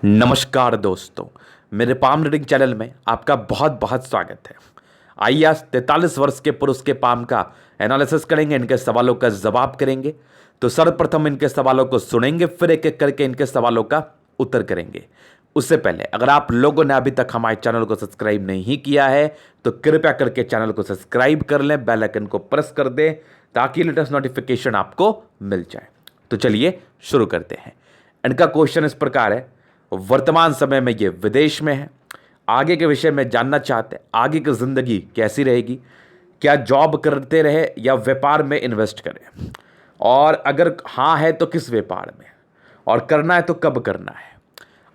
नमस्कार दोस्तों, मेरे पाम रीडिंग चैनल में आपका बहुत बहुत स्वागत है। आइए आज 43 वर्ष के पुरुष के पाम का एनालिसिस करेंगे, इनके सवालों का जवाब करेंगे। तो सर्वप्रथम इनके सवालों को सुनेंगे, फिर एक एक करके इनके सवालों का उत्तर करेंगे। उससे पहले अगर आप लोगों ने अभी तक हमारे चैनल को सब्सक्राइब नहीं किया है तो कृपया करके चैनल को सब्सक्राइब कर लें, बेल आइकन को प्रेस कर दें ताकि लेटेस्ट नोटिफिकेशन आपको मिल जाए। तो चलिए शुरू करते हैं। इनका क्वेश्चन इस प्रकार है, वर्तमान समय में ये विदेश में है, आगे के विषय में जानना चाहते हैं, आगे की ज़िंदगी कैसी रहेगी, क्या जॉब करते रहे या व्यापार में इन्वेस्ट करें, और अगर हाँ है तो किस व्यापार में, और करना है तो कब करना है,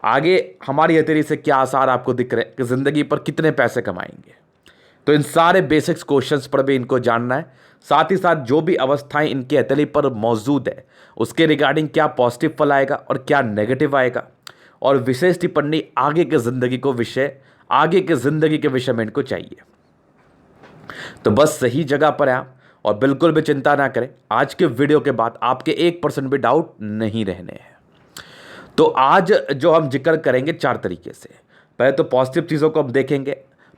आगे हमारी हथेली से क्या आसार आपको दिख रहे हैं कि ज़िंदगी पर कितने पैसे कमाएंगे। तो इन सारे बेसिक्स क्वेश्चंस पर भी इनको जानना है। साथ ही साथ जो भी अवस्थाएं इनके हथेली पर मौजूद है उसके रिगार्डिंग क्या पॉजिटिव फल आएगा और क्या नेगेटिव आएगा, और विशेष टिप्पणी आगे के ज़िंदगी के विषय में इनको चाहिए। तो बस सही जगह पर है आप, और बिल्कुल भी चिंता ना करें, आज के वीडियो के बाद आपके 1% भी डाउट नहीं रहने हैं। तो आज जो हम जिक्र करेंगे 4 तरीके से। पहले तो पॉजिटिव चीज़ों को हम देखेंगे,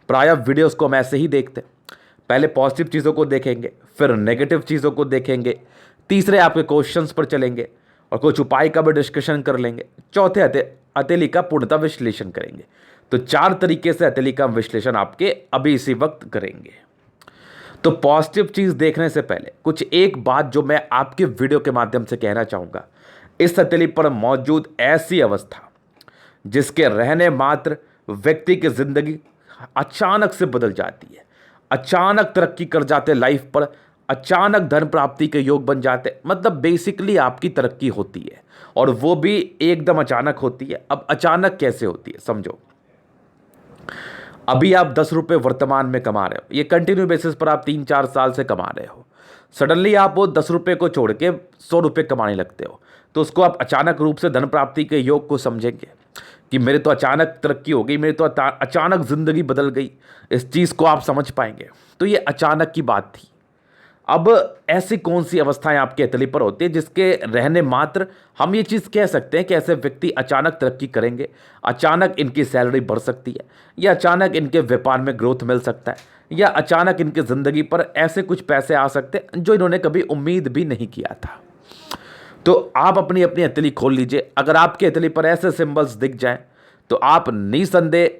प्रायः वीडियोस को हम ऐसे ही देखते हैं। पहले पॉजिटिव चीज़ों को देखेंगे, फिर नेगेटिव चीज़ों को देखेंगे, तीसरे आपके क्वेश्चंस पर चलेंगे और कुछ उपाय का भी डिस्कशन कर लेंगे, चौथे हथेली का पूर्णतः विश्लेषण करेंगे। तो 4 तरीके से हथेली का विश्लेषण आपके अभी इसी वक्त करेंगे। तो पॉजिटिव चीज़ देखने से पहले कुछ एक बात जो मैं आपके वीडियो के माध्यम से कहना चाहूँगा, इस हथेली पर मौजूद ऐसी अवस्था जिसके रहने मात्र व्यक्ति की ज़िंदगी अचानक से बदल जाती है, अचानक तरक्की कर जाते लाइफ पर, अचानक धन प्राप्ति के योग बन जाते, मतलब बेसिकली आपकी तरक्की होती है, और वो भी एकदम अचानक होती है। अब अचानक कैसे होती है समझो। अभी आप 10 रुपये वर्तमान में कमा रहे हो, ये कंटिन्यू बेसिस पर आप 3-4 साल से कमा रहे हो, सडनली आप वो 10 रुपये को छोड़ के 100 रुपये कमाने लगते हो, तो उसको आप अचानक रूप से धन प्राप्ति के योग को समझेंगे कि मेरे तो अचानक तरक्की हो गई, मेरे तो अचानक ज़िंदगी बदल गई। इस चीज़ को आप समझ पाएंगे। तो ये अचानक की बात थी। अब ऐसी कौन सी अवस्थाएं आपके हथेली पर होती है जिसके रहने मात्र हम ये चीज़ कह सकते हैं कि ऐसे व्यक्ति अचानक तरक्की करेंगे, अचानक इनकी सैलरी बढ़ सकती है, या अचानक इनके व्यापार में ग्रोथ मिल सकता है, या अचानक इनकी ज़िंदगी पर ऐसे कुछ पैसे आ सकते हैं जो इन्होंने कभी उम्मीद भी नहीं किया था। तो आप अपनी अपनी हथेली खोल लीजिए। अगर आपके हथेली पर ऐसे सिंबल्स दिख जाएं तो आप निसंदेह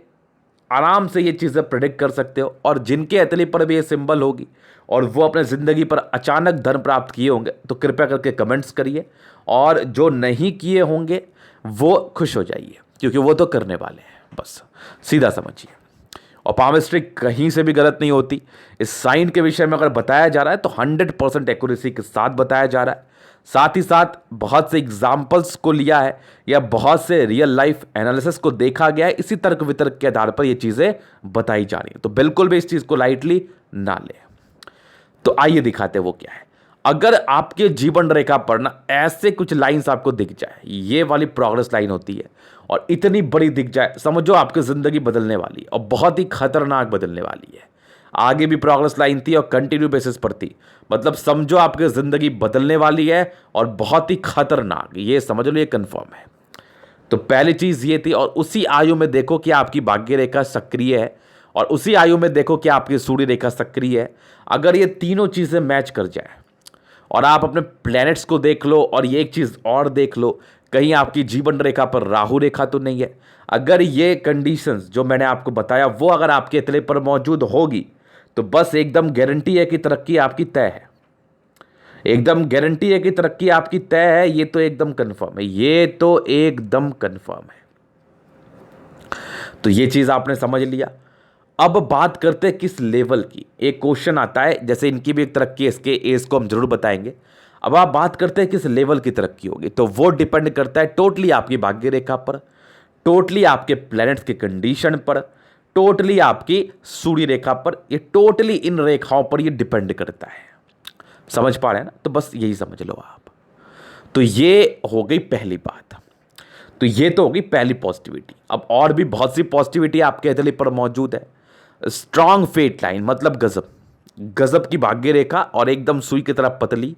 आराम से ये चीज़ें प्रेडिक्ट कर सकते हो। और जिनके हथेली पर भी ये सिंबल होगी और वो अपने ज़िंदगी पर अचानक धन प्राप्त किए होंगे तो कृपया करके कमेंट्स करिए, और जो नहीं किए होंगे वो खुश हो जाइए, क्योंकि वो तो करने वाले हैं, बस सीधा समझिए। और पामिस्ट्री कहीं से भी गलत नहीं होती। इस साइन के विषय में अगर बताया जा रहा है तो 100% एक्यूरेसी के साथ बताया जा रहा है। साथ ही साथ बहुत से एग्जाम्पल्स को लिया है या बहुत से रियल लाइफ एनालिसिस को देखा गया है, इसी तर्क वितर्क के आधार पर ये चीज़ें बताई जा रही हैं। तो बिल्कुल भी इस चीज़ को लाइटली ना लें। तो आइए दिखाते हैं वो क्या है। अगर आपके जीवन रेखा पर ना ऐसे कुछ लाइंस आपको दिख जाए, ये वाली प्रोग्रेस लाइन होती है, और इतनी बड़ी दिख जाए, समझो आपकी ज़िंदगी बदलने वाली है, और बहुत ही खतरनाक बदलने वाली है। आगे भी प्रोग्रेस लाइन थी और कंटिन्यू बेसिस पर थी, मतलब समझो आपकी ज़िंदगी बदलने वाली है और बहुत ही खतरनाक, ये समझ लो, ये कंफर्म है। तो पहली चीज़ ये थी। और उसी आयु में देखो कि आपकी भाग्य रेखा सक्रिय है, और उसी आयु में देखो कि आपकी सूर्य रेखा सक्रिय है। अगर ये तीनों चीज़ें मैच कर जाए, और आप अपने प्लैनेट्स को देख लो, और ये एक चीज़ और देख लो, कहीं आपकी जीवन रेखा पर राहु रेखा तो नहीं है। अगर ये कंडीशंस जो मैंने आपको बताया वो अगर आपके हथेली पर मौजूद होगी तो बस एकदम गारंटी है कि तरक्की आपकी तय है, एकदम गारंटी है कि तरक्की आपकी तय है। ये तो एकदम कंफर्म है, ये तो एकदम कंफर्म है। तो ये चीज़ आपने समझ लिया। अब बात करते हैं किस लेवल की। एक क्वेश्चन आता है, जैसे इनकी भी एक तरक्की है, इसके एज को हम जरूर बताएंगे। अब आप बात करते हैं किस लेवल की तरक्की होगी, तो वो डिपेंड करता है टोटली आपकी भाग्य रेखा पर, टोटली आपके प्लैनेट्स के कंडीशन पर, टोटली आपकी सूर्य रेखा पर। ये टोटली इन रेखाओं पर ये डिपेंड करता है। समझ पा रहे हैं ना? तो बस यही समझ लो आप। तो ये हो गई पहली बात। तो ये तो होगी पहली पॉजिटिविटी। अब और भी बहुत सी पॉजिटिविटी आपके हथेली पर मौजूद है। स्ट्रांग फेट लाइन, मतलब गजब, गजब की भाग्य रेखा, और एकदम सुई की तरह पतली,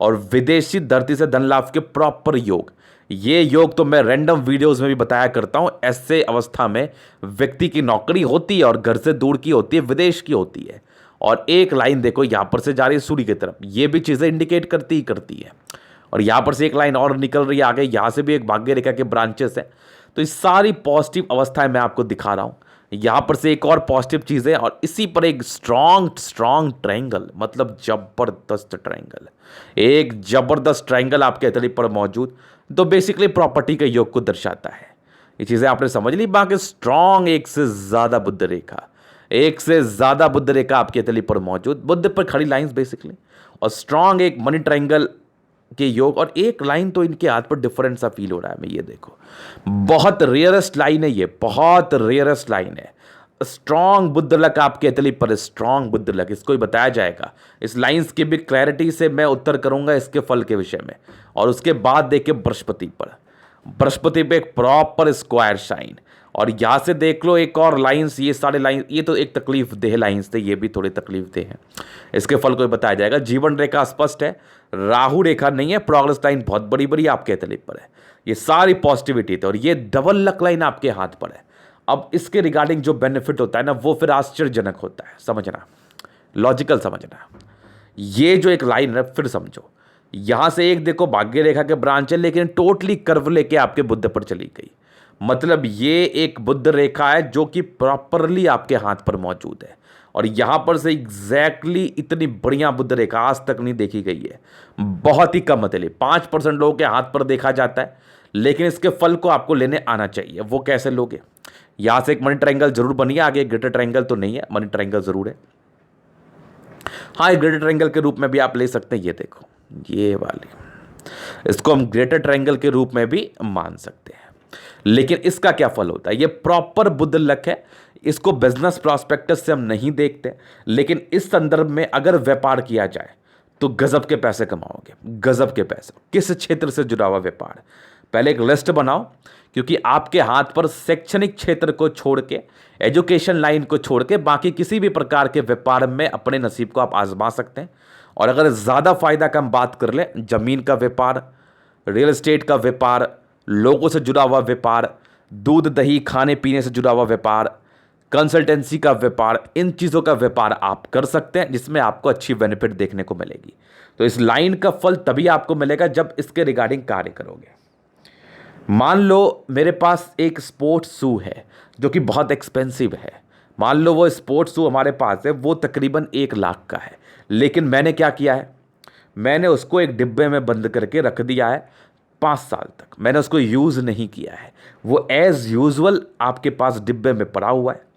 और विदेशी धरती से धन लाभ के प्रॉपर योग। ये योग तो मैं रैंडम वीडियोस में भी बताया करता हूं। ऐसे अवस्था में व्यक्ति की नौकरी होती है और घर से दूर की होती है, विदेश की होती है, और एक लाइन देखो यहां पर से जा रही है सूर्य की तरफ, ये भी चीजें इंडिकेट करती ही करती है। और यहां पर से एक लाइन और निकल रही है आगे, यहां से भी एक भाग्य रेखा के ब्रांचेस है। तो इस सारी पॉजिटिव अवस्थाएं मैं आपको दिखा रहा हूं। यहां पर से एक और पॉजिटिव चीज है, और इसी पर एक स्ट्रॉन्ग स्ट्रॉन्ग ट्रायंगल, मतलब जबरदस्त ट्रायंगल, एक जबरदस्त ट्रायंगल आपके हथेली पर मौजूद, तो बेसिकली प्रॉपर्टी के योग को दर्शाता है। ये चीजें आपने समझ ली। बाकी स्ट्रॉन्ग एक से ज्यादा बुद्ध रेखा, एक से ज्यादा बुद्ध रेखा आपके हथेली पर मौजूद, बुद्ध पर खड़ी लाइंस बेसिकली, और स्ट्रॉन्ग एक मनी ट्रायंगल के योग, और एक लाइन तो इनके हाथ पर डिफरेंट सा फील हो रहा है। मैं ये देखो, बहुत रेयरेस्ट लाइन है, ये बहुत रेयरेस्ट लाइन है। स्ट्रॉन्ग बुद्ध लक आपके हथेली पर, स्ट्रॉन्ग बुद्ध लक, इसको ही बताया जाएगा। इस लाइंस की भी क्लैरिटी से मैं उत्तर करूंगा इसके फल के विषय में। और उसके बाद देखिए बृहस्पति पर, बृहस्पति पे एक प्रॉपर स्क्वायर शाइन, और यहां से देख लो एक और लाइंस, ये सारे लाइन, ये तो एक तकलीफ देह लाइंस थे, ये भी थोड़ी तकलीफ देह हैं। इसके फल को बताया जाएगा। जीवन रेखा स्पष्ट है, राहु रेखा नहीं है, प्रोग्रेस लाइन बहुत बड़ी बड़ी आपके हथेली पर है। ये सारी पॉजिटिविटी थी, और ये डबल लक लाइन आपके हाथ पर है। अब इसके रिगार्डिंग जो बेनिफिट होता है ना, वो फिर आश्चर्यजनक होता है, समझना, लॉजिकल समझना। ये जो एक लाइन है, फिर समझो, यहां से एक देखो भाग्य रेखा के ब्रांच है, लेकिन टोटली कर्व लेके आपके बुद्ध पर चली गई। मतलब ये एक बुद्ध रेखा है जो कि प्रॉपरली आपके हाथ पर मौजूद है, और यहां पर से एग्जैक्टली इतनी बढ़िया बुद्ध रेखा आज तक नहीं देखी गई है। बहुत ही कम हथेली, 5% लोगों के हाथ पर देखा जाता है, लेकिन इसके फल को आपको लेने आना चाहिए। वो कैसे लोगे? यहां से एक मनी ट्रायंगल जरूर बनी है, आगे ग्रेटर ट्रायंगल तो नहीं है, मनी ट्रायंगल जरूर है। हाँ, एक ग्रेटर ट्रायंगल के रूप में भी आप ले सकते हैं। ये देखो, ये वाली, इसको हम ग्रेटर ट्रायंगल के रूप में भी मान सकते हैं। लेकिन इसका क्या फल होता है? ये प्रॉपर बुद्ध लक है। इसको बिजनेस प्रॉस्पेक्टस से हम नहीं देखते, लेकिन इस संदर्भ में अगर व्यापार किया जाए तो गजब के पैसे कमाओगे, गजब के पैसे। किस क्षेत्र से जुड़ा हुआ व्यापार, पहले एक लिस्ट बनाओ, क्योंकि आपके हाथ पर शैक्षणिक क्षेत्र को छोड़ के, एजुकेशन लाइन को छोड़ के, बाकी किसी भी प्रकार के व्यापार में अपने नसीब को आप आजमा सकते हैं। और अगर ज़्यादा फायदा का हम बात कर ले, जमीन का व्यापार, रियल एस्टेट का व्यापार, लोगों से जुड़ा हुआ व्यापार, दूध दही खाने पीने से जुड़ा हुआ व्यापार, कंसल्टेंसी का व्यापार, इन चीज़ों का व्यापार आप कर सकते हैं, जिसमें आपको अच्छी बेनिफिट देखने को मिलेगी। तो इस लाइन का फल तभी आपको मिलेगा जब इसके रिगार्डिंग कार्य करोगे। मान लो मेरे पास एक स्पोर्ट्स शू है जो कि बहुत एक्सपेंसिव है। मान लो वो स्पोर्ट्स शू हमारे पास है, वो तकरीबन 1 लाख का है, लेकिन मैंने क्या किया है, मैंने उसको एक डिब्बे में बंद करके रख दिया है 5 साल तक। मैंने उसको यूज़ नहीं किया है, वो एज यूजुअल आपके पास डिब्बे में पड़ा हुआ है।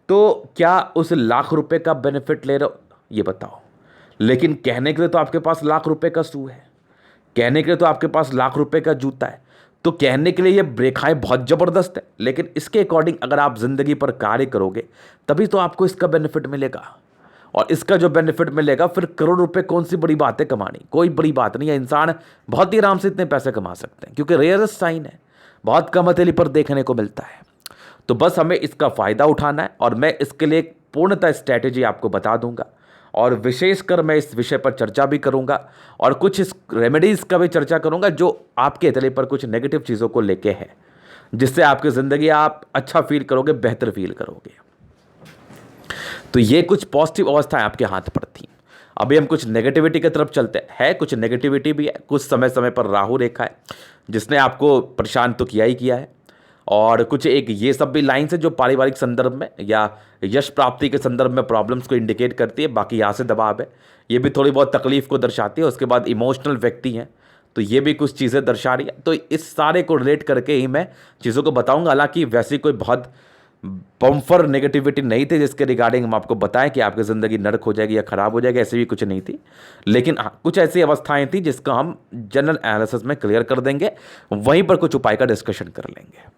तो क्या उस ₹1,00,000 का बेनिफिट ले रहे हो? ये बताओ। लेकिन कहने के लिए तो आपके पास ₹1,00,000 का शू है, कहने के लिए तो आपके पास ₹1,00,000 का जूता है, तो कहने के लिए ये रेखाएं बहुत ज़बरदस्त है। लेकिन इसके अकॉर्डिंग अगर आप ज़िंदगी पर कार्य करोगे तभी तो आपको इसका बेनिफिट मिलेगा। और इसका जो बेनिफिट मिलेगा, फिर करोड़ रुपए कौन सी बड़ी बात है कमानी, कोई बड़ी बात नहीं है। इंसान बहुत ही आराम से इतने पैसे कमा सकते हैं, क्योंकि रेयरेस्ट साइन है, बहुत कम हथेली पर देखने को मिलता है। तो बस हमें इसका फ़ायदा उठाना है, और मैं इसके लिए एक पूर्णतः स्ट्रैटेजी आपको बता दूंगा, और विशेषकर मैं इस विषय पर चर्चा भी करूंगा, और कुछ इस रेमेडीज़ का भी चर्चा करूंगा जो आपके हथेली पर कुछ नेगेटिव चीज़ों को लेके है, जिससे आपकी ज़िंदगी आप अच्छा फील करोगे, बेहतर फील करोगे। तो ये कुछ पॉजिटिव अवस्थाएं आपके हाथ पर थी। अभी हम कुछ नेगेटिविटी की तरफ चलते हैं। कुछ नेगेटिविटी भी है, कुछ समय समय पर राहु रेखा है जिसने आपको परेशान तो किया ही किया है, और कुछ एक ये सब भी लाइन्स है जो पारिवारिक संदर्भ में या यश प्राप्ति के संदर्भ में प्रॉब्लम्स को इंडिकेट करती है। बाकी यहाँ से दबाव है, ये भी थोड़ी बहुत तकलीफ को दर्शाती है। उसके बाद इमोशनल व्यक्ति हैं, तो ये भी कुछ चीज़ें दर्शा रही है। तो इस सारे को रिलेट करके ही मैं चीज़ों को बताऊंगा। हालांकि वैसी कोई बहुत बम्फर नेगेटिविटी नहीं थी जिसके रिगार्डिंग हम आपको बताएं कि आपकी ज़िंदगी नरक हो जाएगी या ख़राब हो जाएगी, ऐसी भी कुछ नहीं थी। लेकिन हाँ, कुछ ऐसी अवस्थाएं थी जिसका हम जनरल एनालिसिस में क्लियर कर देंगे, वहीं पर कुछ उपाय का डिस्कशन कर लेंगे।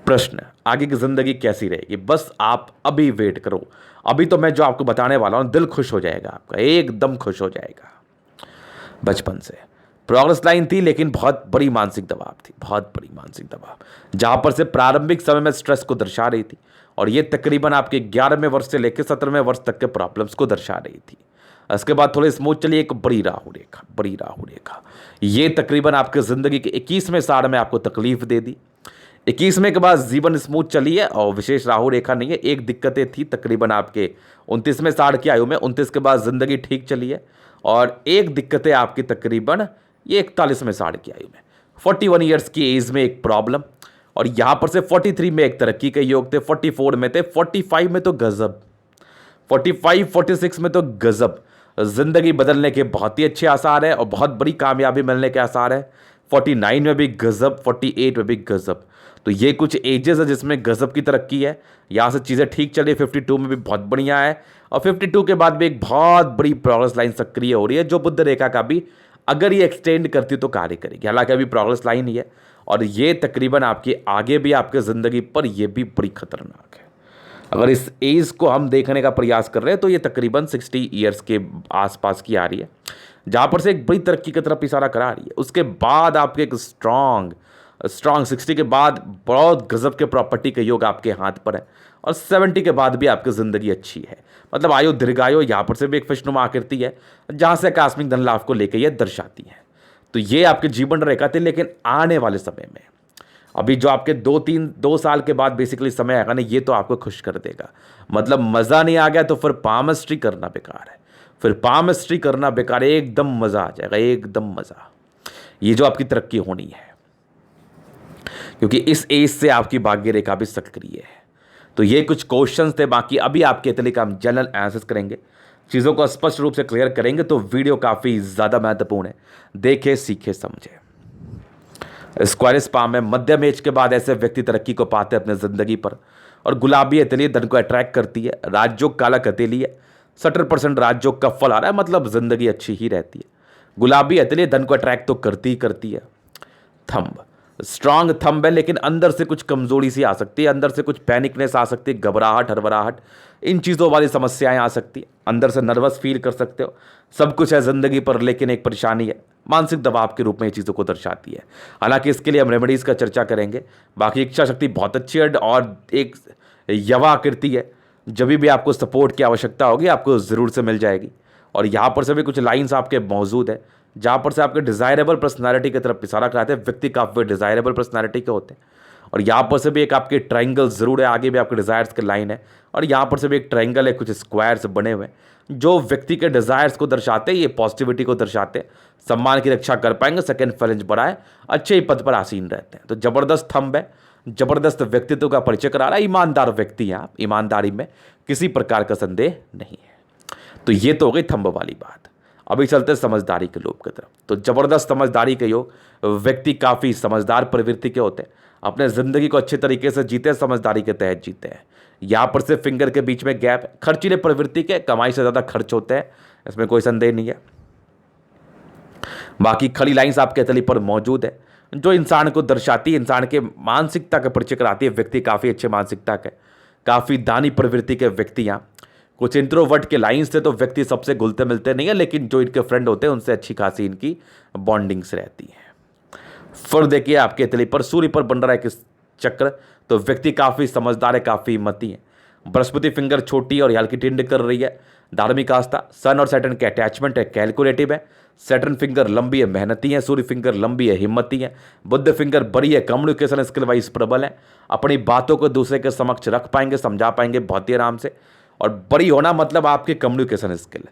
प्रश्न, आगे की ज़िंदगी कैसी रहेगी, बस आप अभी वेट करो। अभी तो मैं जो आपको बताने वाला हूँ, दिल खुश हो जाएगा आपका, एकदम खुश हो जाएगा। बचपन से प्रोग्रेस लाइन थी, लेकिन बहुत बड़ी मानसिक दबाव थी, बहुत बड़ी मानसिक दबाव, जहां पर से प्रारंभिक समय में स्ट्रेस को दर्शा रही थी, और ये तकरीबन आपके 11वें वर्ष से लेकर 17वें वर्ष तक के प्रॉब्लम्स को दर्शा रही थी। उसके बाद थोड़े स्मूथ चलिए, एक बड़ी राहु रेखा, बड़ी राहु रेखा, ये तकरीबन आपके ज़िंदगी के 21वें साल में आपको तकलीफ दे दी। 21वें के बाद जीवन स्मूथ चली है और विशेष राहु रेखा नहीं है। एक दिक्कतें थी तकरीबन आपके 29वें साल की आयु में, 29 के बाद ज़िंदगी ठीक चली है। और एक दिक्कतें आपकी तकरीबन ये 41वें साल की आयु में, 41 ईयर्स की एज में एक प्रॉब्लम। और यहाँ पर से 43 में एक तरक्की के योग थे, 44 में थे, 45 में तो गजब, 45 46 में तो गजब, ज़िंदगी बदलने के बहुत ही अच्छे आसार है और बहुत बड़ी कामयाबी मिलने के आसार है। 49 में भी गजब, 48 में भी गजब। तो ये कुछ एजेस है जिसमें गजब की तरक्की है, यहाँ से चीज़ें ठीक चली। 52 में भी बहुत बढ़िया है और 52 के बाद भी एक बहुत बड़ी प्रोग्रेस लाइन सक्रिय हो रही है, जो बुध रेखा का भी अगर ये एक्सटेंड करती तो कार्य करेगी। हालांकि अभी प्रोग्रेस लाइन ही है और ये तकरीबन आपकी आगे भी आपके ज़िंदगी पर ये भी बड़ी खतरनाक है। अगर इस एज को हम देखने का प्रयास कर रहे हैं तो ये तकरीबन 60 ईयर्स के आसपास की आ रही है, जहाँ पर से एक बड़ी तरक्की की तरफ इशारा करा रही है। उसके बाद आपके एक स्ट्रॉन्ग 60 के बाद बहुत गजब के प्रॉपर्टी के योग आपके हाथ पर है और 70 के बाद भी आपकी ज़िंदगी अच्छी है। मतलब आयु दीर्घायु, यहाँ पर से भी एक खुशनुमा आकृति है जहाँ से आकस्मिक धन लाभ को लेकर यह दर्शाती है। तो ये आपके जीवन रेखा थी। लेकिन आने वाले समय में अभी जो आपके 2 साल के बाद बेसिकली समय आएगा ना, ये तो आपको खुश कर देगा। मतलब मज़ा नहीं आ गया तो फिर पामस्ट्री करना बेकार है, फिर पामस्ट्री करना बेकार है, एकदम मज़ा आ जाएगा, एकदम मज़ा। ये जो आपकी तरक्की होनी है, क्योंकि इस एज से आपकी भाग्य रेखा भी सक्रिय है। तो ये कुछ क्वेश्चंस थे, बाकी अभी आपके लिए का हम जनरल एनालिसिस करेंगे, चीज़ों को स्पष्ट रूप से क्लियर करेंगे। तो वीडियो काफ़ी ज़्यादा महत्वपूर्ण है, देखे सीखे समझे। स्क्वायर स्पाम में मध्यम एज के बाद ऐसे व्यक्ति तरक्की को पाते हैं अपने ज़िंदगी पर और गुलाबी हथेली धन को अट्रैक्ट करती है। राजयोग काला हथेली है, 70% राजयोग का फल आ रहा है, मतलब ज़िंदगी अच्छी ही रहती है। गुलाबी हथेली धन को अट्रैक्ट तो करती ही करती है। थंब स्ट्रांग थंब है, लेकिन अंदर से कुछ कमजोरी सी आ सकती है, अंदर से कुछ पैनिकनेस आ सकती है, घबराहट हड़बड़ाहट, इन चीज़ों वाली समस्याएं आ सकती है। अंदर से नर्वस फील कर सकते हो। सब कुछ है ज़िंदगी पर, लेकिन एक परेशानी है, मानसिक दबाव के रूप में ये चीज़ों को दर्शाती है। हालांकि इसके लिए हम रेमेडीज़ का चर्चा करेंगे। बाकी इच्छा शक्ति बहुत अच्छी है और एक यवा आकृति है, जब भी आपको सपोर्ट की आवश्यकता होगी आपको ज़रूर से मिल जाएगी। और यहाँ पर से भी कुछ लाइन्स आपके मौजूद है जहाँ पर से आपके डिज़ायरेबल पर्सनालिटी की तरफ इशारा कराते हैं। व्यक्ति काफ़ी डिज़ायरेबल पर्सनालिटी के होते हैं और यहाँ पर से भी एक आपके ट्रायंगल ज़रूर है, आगे भी आपके डिज़ायर्स के लाइन है और यहाँ पर से भी एक ट्रायंगल है, कुछ स्क्वायर्स बने हुए हैं जो व्यक्ति के डिज़ायर्स को दर्शाते हैं, ये पॉजिटिविटी को दर्शाते हैं। सम्मान की रक्षा कर पाएंगे, सेकेंड फैलेंज बढ़ाए, अच्छे ही पद पर आसीन रहते हैं। तो ज़बरदस्त थंब है, ज़बरदस्त व्यक्तित्व का परिचय करा रहा है। ईमानदार व्यक्ति हैं आप, ईमानदारी में किसी प्रकार का संदेह नहीं है। तो ये तो हो गई थंब वाली बात। अभी चलते समझदारी के योग की तरफ। तो ज़बरदस्त समझदारी के योग, व्यक्ति काफ़ी समझदार प्रवृत्ति के होते हैं, अपने ज़िंदगी को अच्छे तरीके से जीते हैं, समझदारी के तहत जीते हैं। यहाँ पर से फिंगर के बीच में गैप, खर्चीले प्रवृत्ति के, कमाई से ज़्यादा खर्च होते हैं, इसमें कोई संदेह नहीं है। बाकी खड़ी लाइन्स आपके तली पर मौजूद है जो इंसान को दर्शाती है, इंसान के मानसिकता का परिचय कराती है। व्यक्ति काफ़ी अच्छे मानसिकता के, काफ़ी दानी प्रवृत्ति के व्यक्ति यहाँ। कुछ इंट्रोवर्ट के लाइन्स थे तो व्यक्ति सबसे घुलते मिलते नहीं है, लेकिन जो इनके फ्रेंड होते हैं उनसे अच्छी खासी इनकी बॉन्डिंग्स रहती है। फिर देखिए आपके तली पर सूर्य पर बन रहा है किस चक्र, तो व्यक्ति काफ़ी समझदार है, काफ़ी हिम्मती है। बृहस्पति फिंगर छोटी और हल्की टिंड कर रही है, धार्मिक आस्था। सन और सैटर्न के अटैचमेंट है, कैलकुलेटिव है। सैटर्न फिंगर लंबी है, मेहनती है। सूर्य फिंगर लंबी है, हिम्मती है। बुध फिंगर बड़ी है, कम्युनिकेशन स्किल वाइज प्रबल है, अपनी बातों को दूसरे के समक्ष रख पाएंगे, समझा पाएंगे बहुत ही आराम से। और बड़ी होना मतलब आपके कम्युनिकेशन स्किल,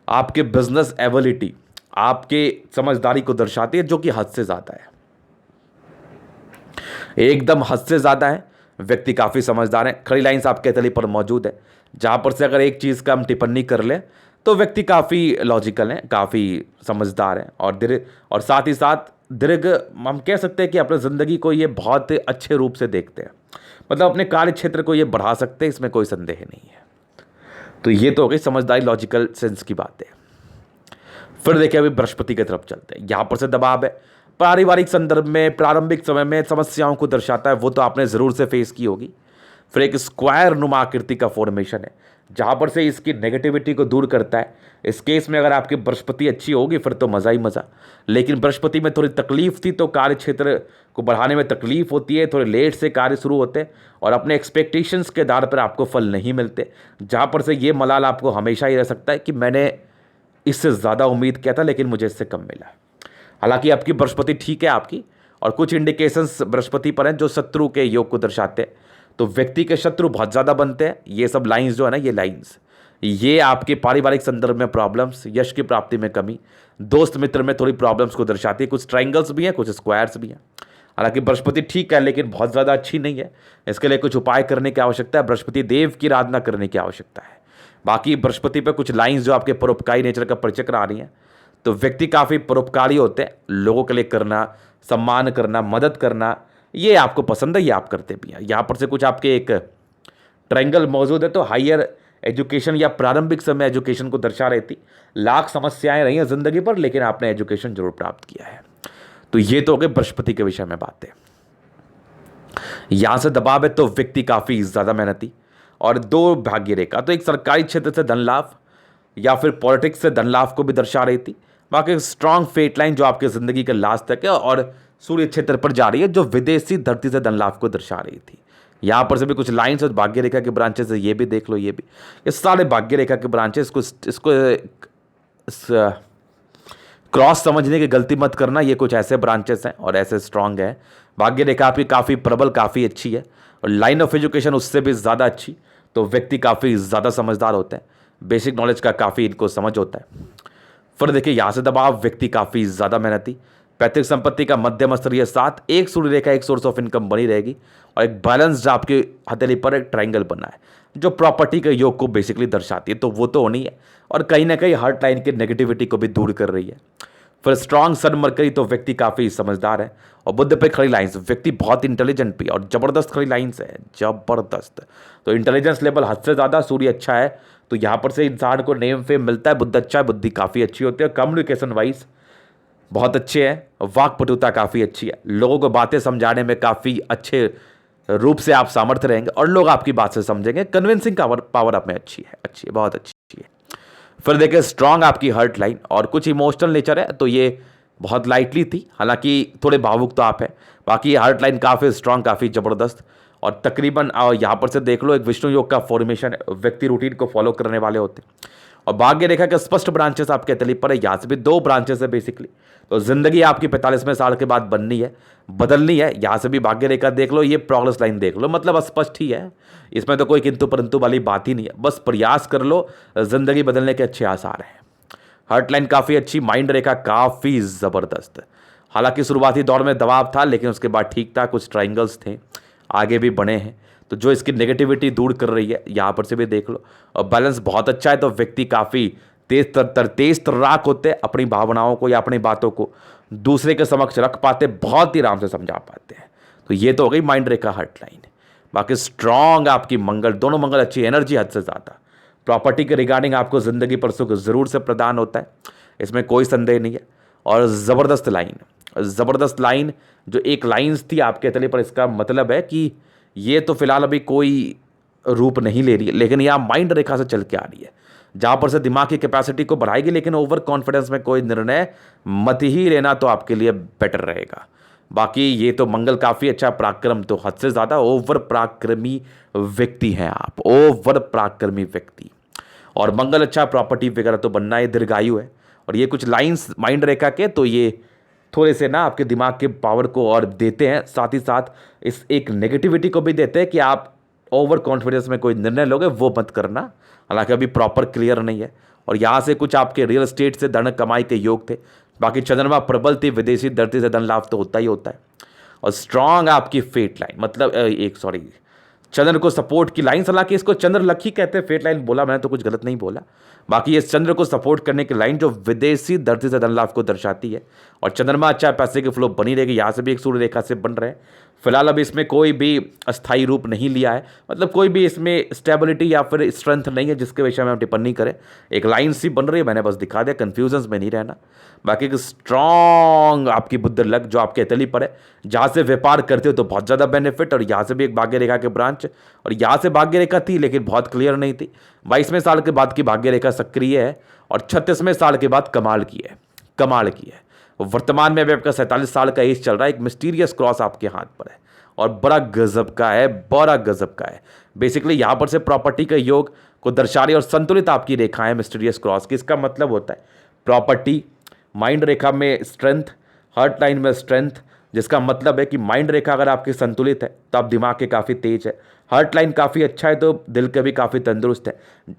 आपके बिजनेस एबिलिटी, आपके समझदारी को दर्शाती है, जो कि हद से ज़्यादा है, एकदम हद से ज़्यादा है। व्यक्ति काफ़ी समझदार है। खड़ी लाइन्स आपके तली पर मौजूद है, जहाँ पर से अगर एक चीज़ का हम टिप्पणी कर लें तो व्यक्ति काफ़ी लॉजिकल हैं, काफ़ी समझदार हैं और साथ ही साथ दीर्घ हम कह सकते हैं कि अपने ज़िंदगी को ये बहुत अच्छे रूप से देखते हैं, मतलब अपने कार्य क्षेत्र को ये बढ़ा सकते हैं, इसमें कोई संदेह नहीं है। तो ये तो हो गई समझदारी, लॉजिकल सेंस की बात है। फिर देखिए अभी बृहस्पति की तरफ चलते हैं। यहाँ पर से दबाव है, पारिवारिक संदर्भ में प्रारंभिक समय में समस्याओं को दर्शाता है, वो तो आपने ज़रूर से फेस की होगी। फिर एक स्क्वायर नुमा आकृति का फॉर्मेशन है, जहाँ पर से इसकी नेगेटिविटी को दूर करता है। इस केस में अगर आपकी बृहस्पति अच्छी होगी फिर तो मज़ा ही मज़ा, लेकिन बृहस्पति में थोड़ी तकलीफ थी, तो कार्य क्षेत्र को बढ़ाने में तकलीफ होती है, थोड़े लेट से कार्य शुरू होते हैं और अपने एक्सपेक्टेशंस के आधार पर आपको फल नहीं मिलते, जहाँ पर से ये मलाल आपको हमेशा ही रह सकता है कि मैंने इससे ज़्यादा उम्मीद किया था लेकिन मुझे इससे कम मिला। हालांकि आपकी बृहस्पति ठीक है आपकी, और कुछ इंडिकेशंस बृहस्पति पर हैं जो शत्रु के योग को दर्शाते हैं। तो व्यक्ति के शत्रु बहुत ज़्यादा बनते हैं। ये सब लाइंस जो है ना, ये लाइंस, ये आपके पारिवारिक संदर्भ में प्रॉब्लम्स, यश की प्राप्ति में कमी, दोस्त मित्र में थोड़ी प्रॉब्लम्स को दर्शाती है। कुछ ट्राइंगल्स भी हैं, कुछ स्क्वायर्स भी हैं। हालांकि बृहस्पति ठीक है लेकिन बहुत ज़्यादा अच्छी नहीं है। इसके लिए कुछ उपाय करने की आवश्यकता है, बृहस्पति देव की आराधना करने की आवश्यकता है। बाकी बृहस्पति पे कुछ लाइंस जो आपके परोपकारी नेचर का परिचय करा रही हैं। तो व्यक्ति काफ़ी परोपकारी होते हैं, लोगों के लिए करना, सम्मान करना, मदद करना, ये आपको पसंद है, ये आप करते भी हैं। यहाँ पर से कुछ आपके एक ट्रायंगल मौजूद है, तो हायर एजुकेशन या प्रारंभिक समय एजुकेशन को दर्शा रही थी। लाख समस्याएं रही हैं जिंदगी पर, लेकिन आपने एजुकेशन जरूर प्राप्त किया है। तो ये तो हो गए बृहस्पति के विषय में बातें। यहां से दबाव है तो व्यक्ति काफी ज्यादा मेहनती, और 2 भाग्य रेखा तो एक सरकारी क्षेत्र से धन लाभ या फिर पॉलिटिक्स से धन लाभ को भी दर्शा रही थी। बाकी स्ट्रांग फेट लाइन जो आपकी जिंदगी के लास्ट तक है, और सूर्य क्षेत्र पर जा रही है जो विदेशी धरती से धन लाभ को दर्शा रही थी। यहाँ पर से भी कुछ लाइन्स और भाग्य रेखा के ब्रांचेस है, ये भी देख लो। ये भी, ये सारे भाग्य रेखा के ब्रांचेस इसको क्रॉस समझने की गलती मत करना। ये कुछ ऐसे ब्रांचेस हैं और ऐसे स्ट्रांग है। भाग्य रेखा आपकी काफ़ी प्रबल, काफ़ी अच्छी है, और लाइन ऑफ एजुकेशन उससे भी ज़्यादा अच्छी। तो व्यक्ति काफ़ी ज़्यादा समझदार होते हैं, बेसिक नॉलेज का काफ़ी इनको समझ होता है। फिर देखिए यहाँ से दबाव, व्यक्ति काफ़ी ज़्यादा मेहनती, पैतृक संपत्ति का मध्यम स्तरीय 7, एक सूर्य रेखा, एक सोर्स ऑफ इनकम बनी रहेगी, और एक बैलेंस जो आपकी हथेली पर एक ट्राइंगल बना है जो प्रॉपर्टी के योग को बेसिकली दर्शाती है। तो वो तो होनी है, और कहीं ना कहीं हार्ट लाइन की नेगेटिविटी को भी दूर कर रही है। फिर स्ट्रांग सन मरकरी, तो व्यक्ति काफ़ी समझदार है, और बुध पे खड़ी लाइन्स, व्यक्ति बहुत इंटेलिजेंट भी, और ज़बरदस्त खड़ी लाइन्स है, ज़बरदस्त। तो इंटेलिजेंस लेवल हद से ज़्यादा, सूर्य अच्छा है, तो यहाँ पर से इंसान को नेम फेम मिलता है। बुध अच्छा है, बुद्धि काफ़ी अच्छी होती है, कम्युनिकेशन वाइज बहुत अच्छे हैं, वाक्पटुता काफ़ी अच्छी है, लोगों को बातें समझाने में काफ़ी अच्छे रूप से आप सामर्थ्य रहेंगे, और लोग आपकी बात से समझेंगे। कन्विंसिंग पावर आप में अच्छी है, बहुत अच्छी है। फिर देखिए स्ट्रांग आपकी हार्ट लाइन, और कुछ इमोशनल नेचर है, तो ये बहुत लाइटली थी, हालांकि थोड़े भावुक तो आप हैं। बाकी हार्ट लाइन काफ़ी स्ट्रांग, काफ़ी ज़बरदस्त, और तकरीबन यहाँ पर से देख लो एक विष्णु योग का फॉर्मेशन है। व्यक्ति रूटीन को फॉलो करने वाले होते हैं, और भाग्य रेखा के स्पष्ट ब्रांचेस आपके तली पर है। यहाँ से भी 2 ब्रांचेस है बेसिकली। तो जिंदगी आपकी 45वें साल के बाद बननी है, बदलनी है। यहाँ से भी भाग्य रेखा देख लो, ये प्रोग्रेस लाइन देख लो, मतलब स्पष्ट ही है, इसमें तो कोई किंतु परंतु वाली बात ही नहीं है। बस प्रयास कर लो, जिंदगी बदलने के अच्छे आसार हैं। हार्ट लाइन काफ़ी अच्छी, माइंड रेखा काफ़ी ज़बरदस्त। हालांकि शुरुआती दौर में दबाव था, लेकिन उसके बाद ठीक था, कुछ ट्राइंगल्स थे, आगे भी बने हैं, तो जो इसकी नेगेटिविटी दूर कर रही है। यहाँ पर से भी देख लो, और बैलेंस बहुत अच्छा है। तो व्यक्ति काफ़ी तेज तर्राक होते हैं, अपनी भावनाओं को या अपनी बातों को दूसरे के समक्ष रख पाते, बहुत ही आराम से समझा पाते हैं। तो ये तो हो गई माइंड रेखा हार्ट लाइन। बाकी स्ट्रांग आपकी मंगल, दोनों मंगल अच्छी, एनर्जी हद से ज़्यादा। प्रॉपर्टी के रिगार्डिंग आपको ज़िंदगी पर सुख ज़रूर से प्रदान होता है, इसमें कोई संदेह नहीं है। और ज़बरदस्त लाइन जो एक लाइन्स थी आपके तले पर, इसका मतलब है कि ये तो फिलहाल अभी कोई रूप नहीं ले रही है, लेकिन यह माइंड रेखा से चल के आ रही है, जहाँ पर से दिमाग की कैपेसिटी को बढ़ाएगी। लेकिन ओवर कॉन्फिडेंस में कोई निर्णय मत ही लेना, तो आपके लिए बेटर रहेगा। बाकी ये तो मंगल काफ़ी अच्छा, पराक्रम तो हद से ज़्यादा, ओवर पराक्रमी व्यक्ति हैं आप, ओवर पराक्रमी व्यक्ति। और मंगल अच्छा, प्रॉपर्टी वगैरह तो बनना है, दीर्घायु है। और ये कुछ लाइंस माइंड रेखा के, तो ये थोड़े से ना आपके दिमाग के पावर को और देते हैं, साथ ही साथ इस एक नेगेटिविटी को भी देते हैं कि आप ओवर कॉन्फिडेंस में कोई निर्णय लोगे वो मत करना। हालांकि अभी प्रॉपर क्लियर नहीं है। और यहाँ से कुछ आपके रियल एस्टेट से धन कमाई के योग थे। बाकी चंद्रमा प्रबल थी, विदेशी धरती से धन लाभ तो होता ही होता है। और स्ट्रांग आपकी फेट लाइन, मतलब चंद्र को सपोर्ट की लाइन, हालांकि इसको चंद्र लकी कहते हैं, फेट लाइन बोला मैंने तो कुछ गलत नहीं बोला। बाकी ये चंद्र को सपोर्ट करने की लाइन जो विदेशी धरती से धन लाभ को दर्शाती है। और चंद्रमा अच्छा, पैसे की फ्लो बनी रहेगी। यहाँ से भी एक सूर्य रेखा से बन रहे हैं। फिलहाल अभी इसमें कोई भी अस्थायी रूप नहीं लिया है, मतलब कोई भी इसमें स्टेबिलिटी या फिर स्ट्रेंथ नहीं है जिसके विषय में हम टिप्पणी करें। एक लाइन सी बन रही है, मैंने बस दिखा दिया, कन्फ्यूजन्स में नहीं रहना। बाकी एक स्ट्रॉन्ग आपकी बुद्ध लग जो आपके तली पर है, जहाँ से व्यापार करते हो तो बहुत ज़्यादा बेनिफिट। और यहाँ से भी एक भाग्य रेखा के ब्रांच, और यहाँ से भाग्य रेखा थी लेकिन बहुत क्लियर नहीं थी। 22वें साल के बाद की भाग्य रेखा सक्रिय है, और 36वें साल के बाद कमाल की है। वर्तमान में अभी आपका 47 साल का एज चल रहा है। एक मिस्टीरियस क्रॉस आपके हाथ पर है, और बड़ा गजब का है। बेसिकली यहाँ पर से प्रॉपर्टी का योग, को दर्शा रही है और संतुलित आपकी रेखाएं मिस्टीरियस क्रॉस की। इसका मतलब होता है प्रॉपर्टी, माइंड रेखा में स्ट्रेंथ, हार्ट लाइन में स्ट्रेंथ, जिसका मतलब है कि माइंड रेखा अगर आपकी संतुलित है तो आप दिमाग के काफ़ी तेज है, हार्ट लाइन काफ़ी अच्छा है तो दिल के भी काफ़ी तंदुरुस्त है,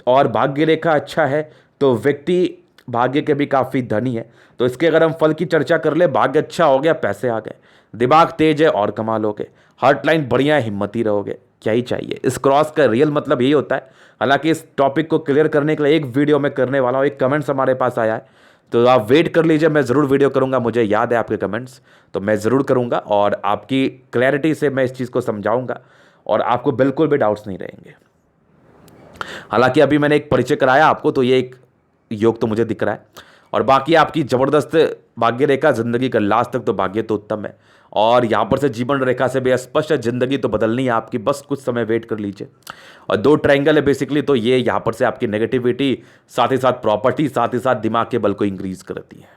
और भाग्य रेखा अच्छा है तो व्यक्ति भाग्य के भी काफ़ी धनी है। तो इसके अगर हम फल की चर्चा कर ले, भाग्य अच्छा हो गया, पैसे आ गए, दिमाग तेज है और कमा लोगे, हार्ट लाइन बढ़िया है, हिम्मती रहोगे, क्या ही चाहिए। इस क्रॉस का रियल मतलब यही होता है। हालांकि इस टॉपिक को क्लियर करने के लिए एक वीडियो में करने वाला हूँ, एक कमेंट्स हमारे पास आया है तो आप वेट कर लीजिए, मैं ज़रूर वीडियो करूंगा, मुझे याद है आपके कमेंट्स, तो मैं ज़रूर करूंगा और आपकी क्लैरिटी से मैं इस चीज़ को समझाऊंगा और आपको बिल्कुल भी डाउट्स नहीं रहेंगे। हालांकि अभी मैंने एक परिचय कराया आपको, तो ये एक योग तो मुझे दिख रहा है और बाकी आपकी ज़बरदस्त भाग्य रेखा, जिंदगी का लास्ट तक तो भाग्य तो उत्तम है और यहाँ पर से जीवन रेखा से भी स्पष्ट है, जिंदगी तो बदलनी है आपकी, बस कुछ समय वेट कर लीजिए। और 2 ट्रायंगल है बेसिकली, तो ये यहाँ पर से आपकी नेगेटिविटी, साथ ही साथ प्रॉपर्टी, साथ ही साथ दिमाग के बल को इंक्रीज करती है।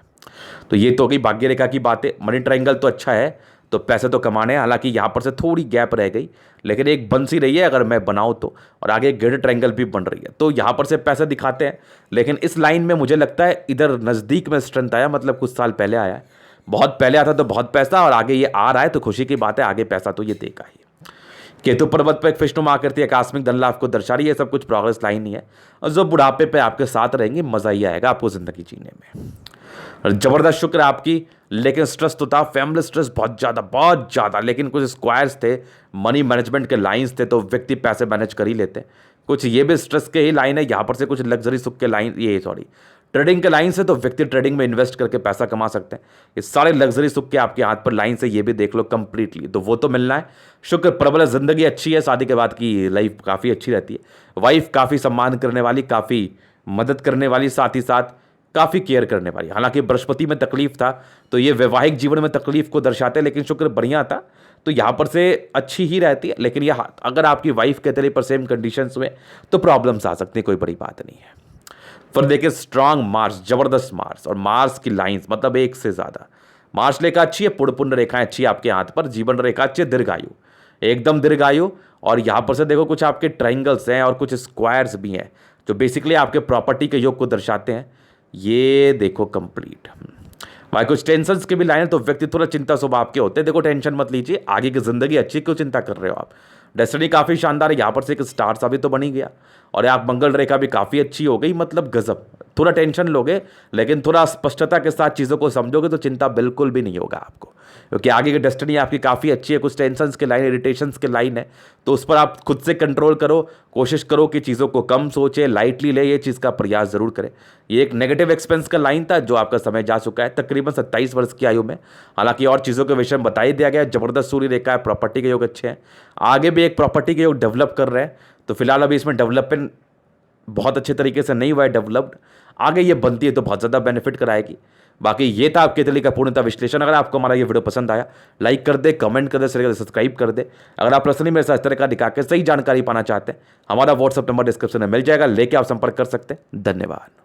तो ये तो हो गई भाग्य रेखा की बातें। मनी ट्रायंगल तो अच्छा है, तो पैसे तो कमाने हैं, हालांकि यहाँ पर से थोड़ी गैप रह गई, लेकिन एक बन सी रही है अगर मैं बनाऊँ तो, और आगे एक ग्रेटर ट्रायंगल भी बन रही है, तो यहाँ पर से पैसे दिखाते हैं। लेकिन इस लाइन में मुझे लगता है इधर नज़दीक में स्ट्रेंथ आया, मतलब कुछ साल पहले आया है, बहुत पहले आता तो बहुत पैसा, और आगे ये आ रहा है तो खुशी की बात है, आगे पैसा तो ये देगा ही। केतु पर्वत पर एक विष्णु आकृति आकस्मिक धन लाभ को दर्शा रही है, सब कुछ प्रोग्रेस लाइन ही है, और जो बुढ़ापे पे आपके साथ रहेंगी, मजा ही आएगा आपको जिंदगी जीने में। और जबरदस्त शुक्र आपकी, लेकिन स्ट्रेस तो था, फैमिली स्ट्रेस बहुत ज़्यादा, लेकिन कुछ स्क्वायर्स थे, मनी मैनेजमेंट के लाइंस थे, तो व्यक्ति पैसे मैनेज कर ही लेते। कुछ ये भी स्ट्रेस के ही लाइन है, यहाँ पर से कुछ लग्जरी सुख के लाइन, ये सॉरी ट्रेडिंग के लाइन से, तो व्यक्ति ट्रेडिंग में इन्वेस्ट करके पैसा कमा सकते हैं। ये सारे लग्जरी सुख के आपके हाथ पर लाइन से, ये भी देख लो कंप्लीटली, तो वो तो मिलना है। शुक्र प्रबल है, जिंदगी अच्छी है, शादी के बाद की लाइफ काफ़ी अच्छी रहती है, वाइफ काफ़ी सम्मान करने वाली, काफ़ी मदद करने वाली, साथ ही साथ काफ़ी केयर करने वाली। हालांकि बृहस्पति में तकलीफ था तो ये वैवाहिक जीवन में तकलीफ को दर्शाते, लेकिन शुक्र बढ़िया था तो यहाँ पर से अच्छी ही रहती है। लेकिन यह अगर आपकी वाइफ के तरीके पर सेम कंडीशंस में, तो प्रॉब्लम्स आ सकती है, कोई बड़ी बात नहीं है। फिर देखिए स्ट्रांग मार्स, जबरदस्त मार्स, और मार्स की लाइंस मतलब एक से ज़्यादा। मार्स रेखा अच्छी है, पुण्य रेखाएं अच्छी है आपके हाथ पर, जीवन रेखा अच्छी है, दीर्घायु, एकदम दीर्घायु। और यहाँ पर से देखो कुछ आपके ट्रायंगल्स हैं और कुछ स्क्वायर्स भी हैं, जो बेसिकली आपके प्रॉपर्टी के योग को दर्शाते हैं। ये देखो कंप्लीट भाई, कुछ टेंशन्स के भी लाइन है, तो व्यक्ति थोड़ा चिंता स्वभाव के होते हैं। देखो टेंशन मत लीजिए, आगे की जिंदगी अच्छी, क्यों चिंता कर रहे हो आप। डेस्टिनी काफ़ी शानदार है, यहाँ पर से एक स्टार सा भी तो बन ही गया, और आप मंगल रेखा भी काफ़ी अच्छी हो गई, मतलब गजब। थोड़ा टेंशन लोगे, लेकिन थोड़ा स्पष्टता के साथ चीज़ों को समझोगे तो चिंता बिल्कुल भी नहीं होगा आपको, क्योंकि आगे की डेस्टिनी आपकी काफ़ी अच्छी है। कुछ टेंशन्स के लाइन, इरिटेशंस के लाइन है, तो उस पर आप खुद से कंट्रोल करो, कोशिश करो कि चीज़ों को कम सोचे, लाइटली ले, ये चीज़ का प्रयास ज़रूर करें। ये एक नेगेटिव एक्सपेंस का लाइन था, जो आपका समय जा चुका है तकरीबन 27 वर्ष की आयु में। हालांकि और चीज़ों के विषय में बता ही दिया गया, जबरदस्त सूर्य रेखा है, प्रॉपर्टी के योग अच्छे हैं, आगे भी एक प्रॉपर्टी के योग डेवलप कर रहे हैं, तो फिलहाल अभी इसमें डेवलपमेंट बहुत अच्छे तरीके से नहीं हुआ है डेवलप्ड, आगे ये बनती है तो बहुत ज़्यादा बेनिफिट कराएगी। बाकी ये था आपके तरीके का पूर्णतः विश्लेषण। अगर आपको हमारा ये वीडियो पसंद आया, लाइक कर दे, कमेंट कर दे, शेयर कर दे, सब्सक्राइब कर दे। अगर आप पर्सनली मेरे साथ इस तरह का दिखा के सही जानकारी पाना चाहते हैं, हमारा व्हाट्सअप नंबर डिस्क्रिप्शन में मिल जाएगा, लेके आप संपर्क कर सकते हैं। धन्यवाद।